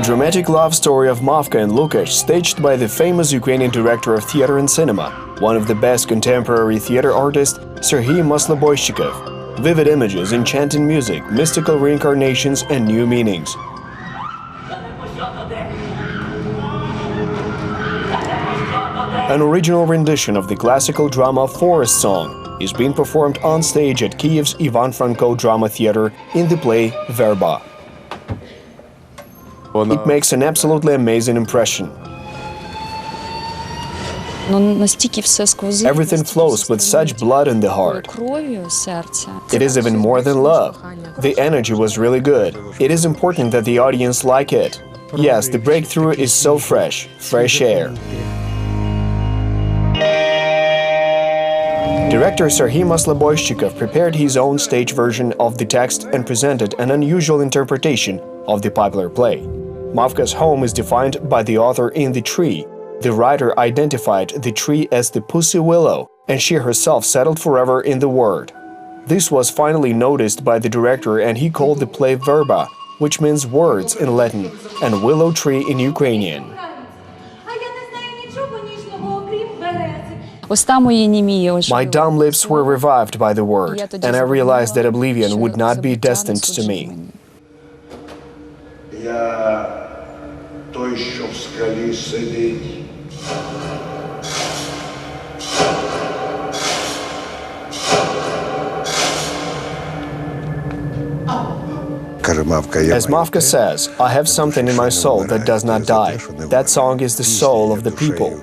The dramatic love story of Mavka and Lukash, staged by the famous Ukrainian director of theater and cinema, one of the best contemporary theater artists, Serhiy Masloboyshchikov. Vivid images, enchanting music, mystical reincarnations, and new meanings. An original rendition of the classical drama Forest Song is being performed on stage at Kyiv's Franko Drama Theater in the play Verba. It makes an absolutely amazing impression. Everything flows with such blood in the heart. It is even more than love. The energy was really good. It is important that the audience like it. Yes, the breakthrough is so fresh air. Director Serhiy Masloboyshchikov prepared his own stage version of the text and presented an unusual interpretation of the popular play. Mavka's home is defined by the author in the tree. The writer identified the tree as the pussy willow, and she herself settled forever in the word. This was finally noticed by the director, and he called the play Verba, which means words in Latin, and willow tree in Ukrainian. My dumb lips were revived by the word, and I realized that oblivion would not be destined to me. As Mavka says, I have something in my soul that does not die. That song is the soul of the people.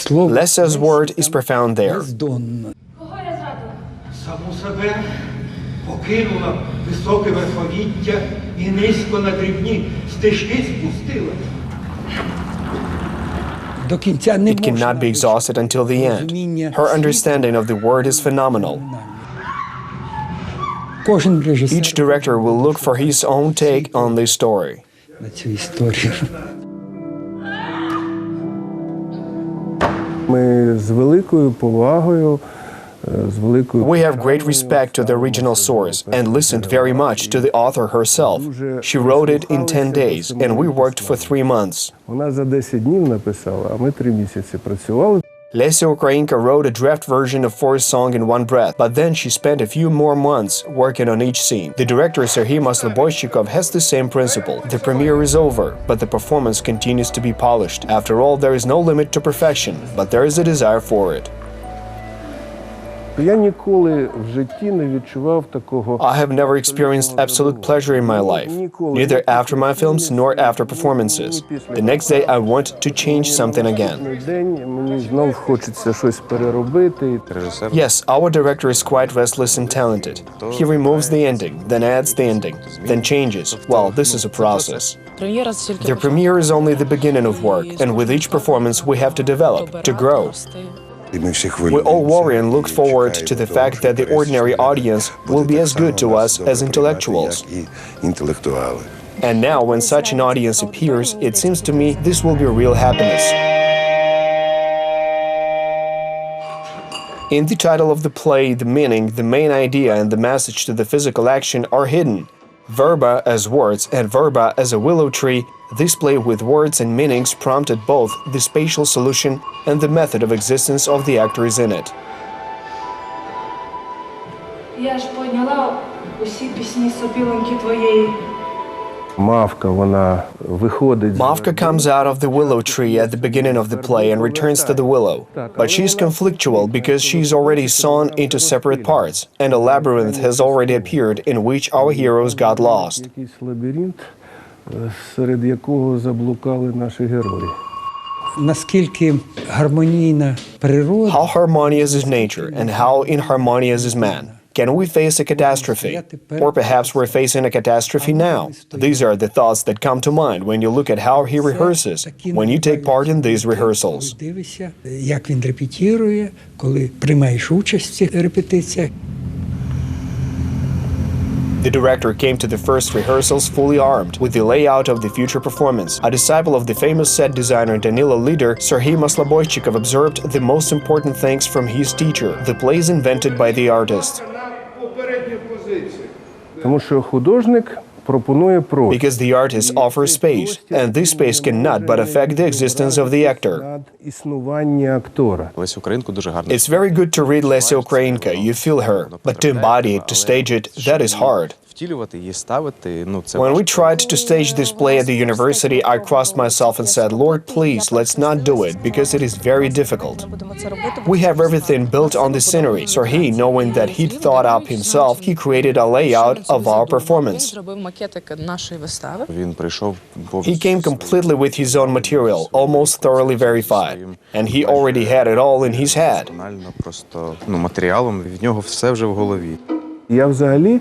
Lesa's word is profound there. It cannot be exhausted until the end. Her understanding of the word is phenomenal. Each director will look for his own take on this story. We have great respect to the original source and listened very much to the author herself. She wrote it in 10 days, and we worked for 3 months. Lesia Ukrainka wrote a draft version of Forest Song in one breath, but then she spent a few more months working on each scene. The director Serhiy Masloboyshchikov has the same principle. The premiere is over, but the performance continues to be polished. After all, there is no limit to perfection, but there is a desire for it. I have never experienced absolute pleasure in my life, neither after my films nor after performances. The next day I want to change something again. Yes, our director is quite restless and talented. He removes the ending, then adds the ending, then changes. Well, this is a process. The premiere is only the beginning of work, and with each performance we have to develop, to grow. We all worry and look forward to the fact that the ordinary audience will be as good to us as intellectuals. And now, when such an audience appears, it seems to me this will be real happiness. In the title of the play, the meaning, the main idea, and the message to the physical action are hidden. Verba as words and Verba as a willow tree, this play with words and meanings prompted both the spatial solution and the method of existence of the actors in it. Mavka comes out of the willow tree at the beginning of the play and returns to the willow. But she is conflictual because she is already sawn into separate parts, and a labyrinth has already appeared in which our heroes got lost. How harmonious is nature and how inharmonious is man? Can we face a catastrophe? Or perhaps we're facing a catastrophe now. These are the thoughts that come to mind when you look at how he rehearses, when you take part in these rehearsals. The director came to the first rehearsals fully armed with the layout of the future performance. A disciple of the famous set designer Danilo Lider, Serhiy Masloboyshchikov observed the most important things from his teacher, the plays invented by the artist. Тому що художник пропонує простір. Because the artist offers space, and this space cannot but affect the existence of the actor. Існування актора. It's very good to read Lesya Ukrainka, you feel her, but to embody it, to stage it, that is hard. When we tried to stage this play at the university, I crossed myself and said, Lord, please, let's not do it, because it is very difficult. We have everything built on the scenery. Serhiy, knowing that he'd thought up himself, he created a layout of our performance. He came completely with his own material, almost thoroughly verified, and he already had it all in his head. Я взагалі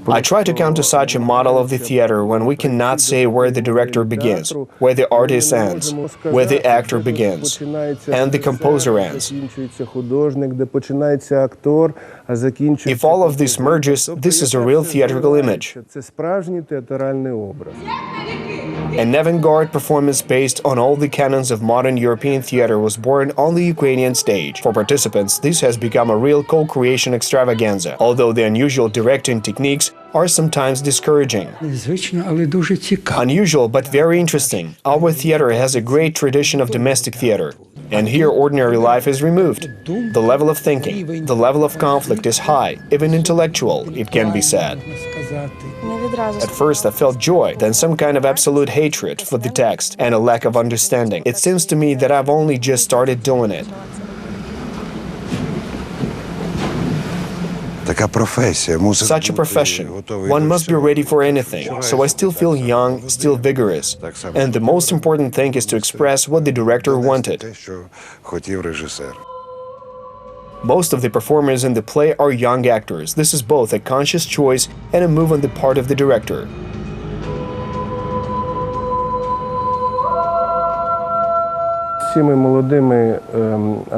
I try to come to such a model of the theater when we cannot say where the director begins, where the artist ends, where the actor begins, and the composer ends. If all of this merges, this is a real theatrical image. An avant-garde performance based on all the canons of modern European theater was born on the Ukrainian stage. For participants, this has become a real co-creation extravaganza, although the unusual directing techniques are sometimes discouraging. Unusual but very interesting. Our theater has a great tradition of domestic theater. And here ordinary life is removed. The level of thinking, the level of conflict is high, even intellectual, it can be said. At first I felt joy, then some kind of absolute hatred for the text and a lack of understanding. It seems to me that I've only just started doing it. Such a profession, one must be ready for anything, so I still feel young, still vigorous. And the most important thing is to express what the director wanted. Most of the performers in the play are young actors. This is both a conscious choice and a move on the part of the director.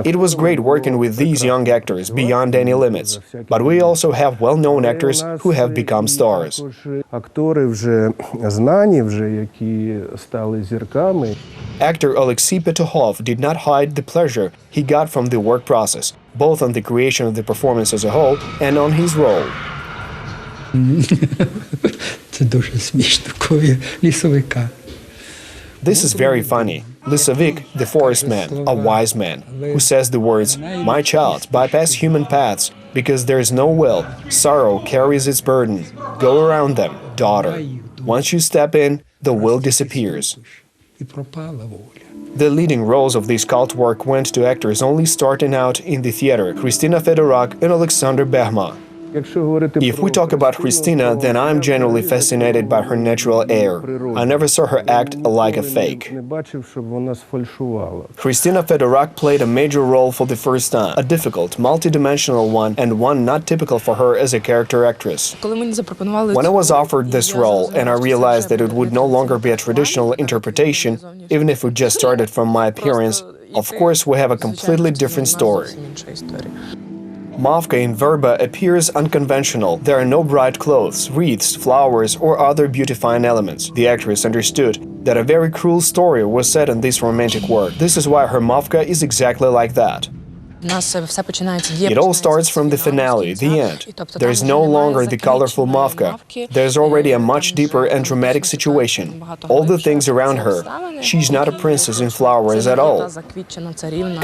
It was great working with these young actors beyond any limits, but we also have well-known actors who have become stars. Actor Alexei Petukhov did not hide the pleasure he got from the work process, both on the creation of the performance as a whole and on his role. This is very funny. Lysovik, the forest man, a wise man, who says the words, "My child, bypass human paths, because there is no will. Sorrow carries its burden. Go around them, daughter. Once you step in, the will disappears." The leading roles of this cult work went to actors only starting out in the theater, Kristina Fedorak and Alexander Behma. If we talk about Kristina, then I'm genuinely fascinated by her natural air. I never saw her act like a fake. Kristina Fedorak played a major role for the first time, a difficult, multidimensional one, and one not typical for her as a character actress. When I was offered this role, and I realized that it would no longer be a traditional interpretation, even if we just started from my appearance, of course we have a completely different story. Mavka in Verba appears unconventional. There are no bright clothes, wreaths, flowers, or other beautifying elements. The actress understood that a very cruel story was set in this romantic work. This is why her Mavka is exactly like that. It all starts from the finale, the end. There is no longer the colorful Mavka. There's already a much deeper and dramatic situation. All the things around her. She's not a princess in flowers at all.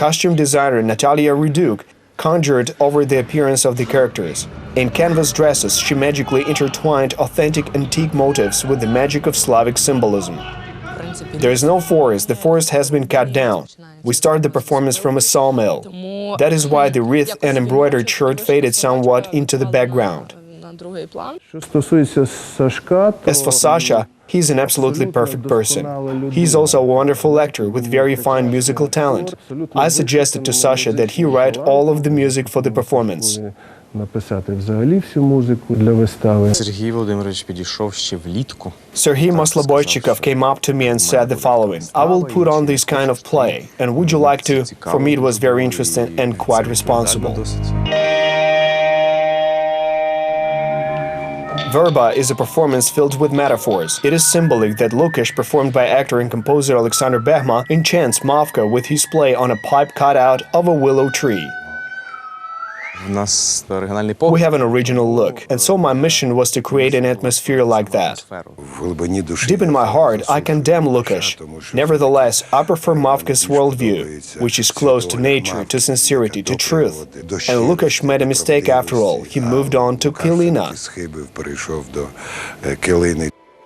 Costume designer Natalia Ruduk conjured over the appearance of the characters. In canvas dresses, she magically intertwined authentic antique motifs with the magic of Slavic symbolism. There is no forest, the forest has been cut down. We start the performance from a sawmill. That is why the wreath and embroidered shirt faded somewhat into the background. As for Sasha, he's an absolutely perfect person. He's also a wonderful actor with very fine musical talent. I suggested to Sasha that he write all of the music for the performance. Serhiy Masloboyshchikov came up to me and said the following: "I will put on this kind of play, and would you like to?" For me it was very interesting and quite responsible. Verba is a performance filled with metaphors. It is symbolic that Lukash, performed by actor and composer Alexander Behma, enchants Mavka with his play on a pipe cut out of a willow tree. We have an original look, and so my mission was to create an atmosphere like that. Deep in my heart, I condemn Lukash. Nevertheless, I prefer Mavka's worldview, which is close to nature, to sincerity, to truth. And Lukash made a mistake after all. He moved on to Kylina.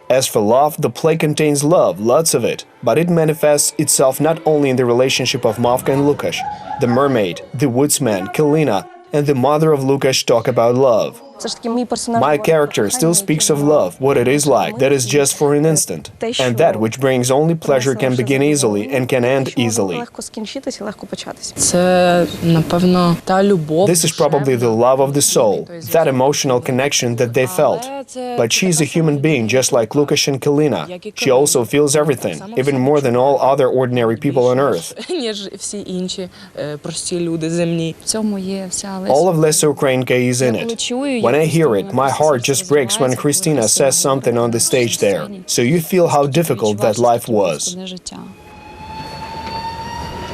As for love, the play contains love, lots of it, but it manifests itself not only in the relationship of Mavka and Lukash. The mermaid, the woodsman, Kylina, and the mother of Lukash talk about love. My character still speaks of love, what it is like, that is just for an instant. And that which brings only pleasure can begin easily and can end easily. This is probably the love of the soul, that emotional connection that they felt. But she is a human being just like Lukash and Kylina. She also feels everything, even more than all other ordinary people on earth. All of Lesa Ukrainka is in it. When I hear it, my heart just breaks when Christina says something on the stage there. So you feel how difficult that life was.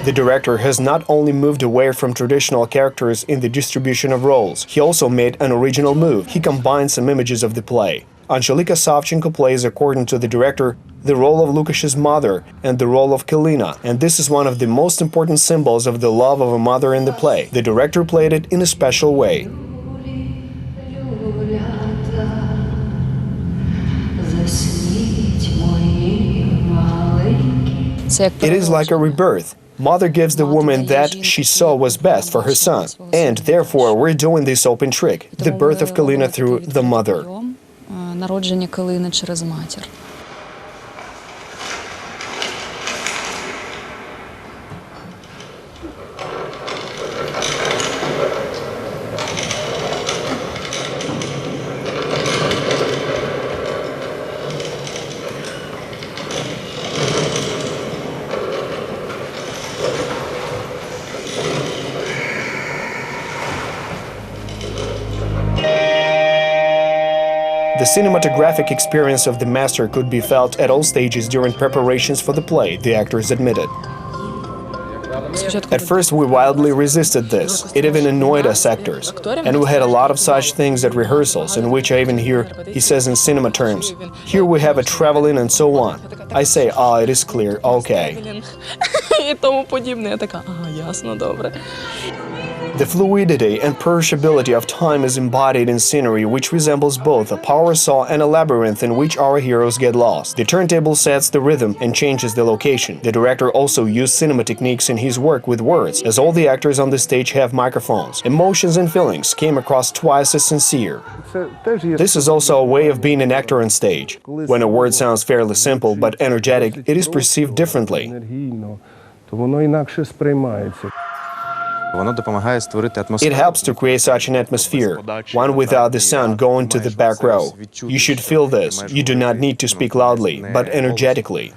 The director has not only moved away from traditional characters in the distribution of roles, he also made an original move. He combined some images of the play. Angelika Savchenko plays, according to the director, the role of Lukash's mother and the role of Kylina, and this is one of the most important symbols of the love of a mother in the play. The director played it in a special way. It is like a rebirth. Mother gives the woman that she saw was best for her son. And therefore, we're doing this open trick, the birth of Kylina through the mother. The cinematographic experience of the master could be felt at all stages during preparations for the play, the actors admitted. At first, we wildly resisted this. It even annoyed us actors. And we had a lot of such things at rehearsals, in which I even hear, he says in cinema terms, here we have a traveling and so on. I say, it is clear, okay. The fluidity and perishability of time is embodied in scenery which resembles both a power saw and a labyrinth in which our heroes get lost. The turntable sets the rhythm and changes the location. The director also used cinema techniques in his work with words, as all the actors on the stage have microphones. Emotions and feelings came across twice as sincere. This is also a way of being an actor on stage. When a word sounds fairly simple but energetic, it is perceived differently. It helps to create such an atmosphere, one without the sound going to the back row. You should feel this. You do not need to speak loudly, but energetically.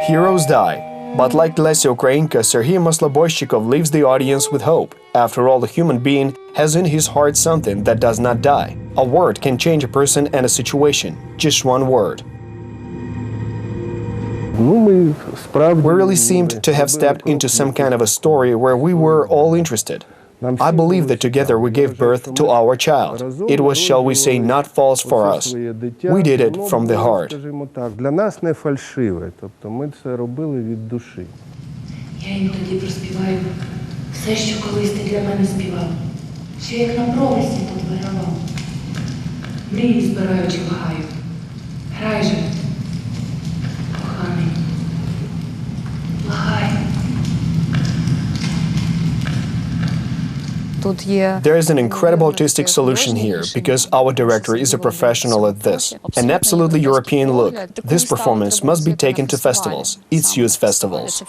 Heroes die. But like Lesa Ukrainka, Serhiy Masloboyshchikov leaves the audience with hope. After all, a human being has in his heart something that does not die. A word can change a person and a situation. Just one word. We really seemed to have stepped into some kind of a story where we were all interested. I believe that together we gave birth to our child. It was, shall we say, not false for us. We did it from the heart. Я їм тоді проспіваю все, що колись ти для мене співав, що як на провесі тут вигравав. Мрії збираючи вагаю. Грай же, коханий, благай. There is an incredible artistic solution here, because our director is a professional at this. An absolutely European look. This performance must be taken to festivals. It's youth festivals.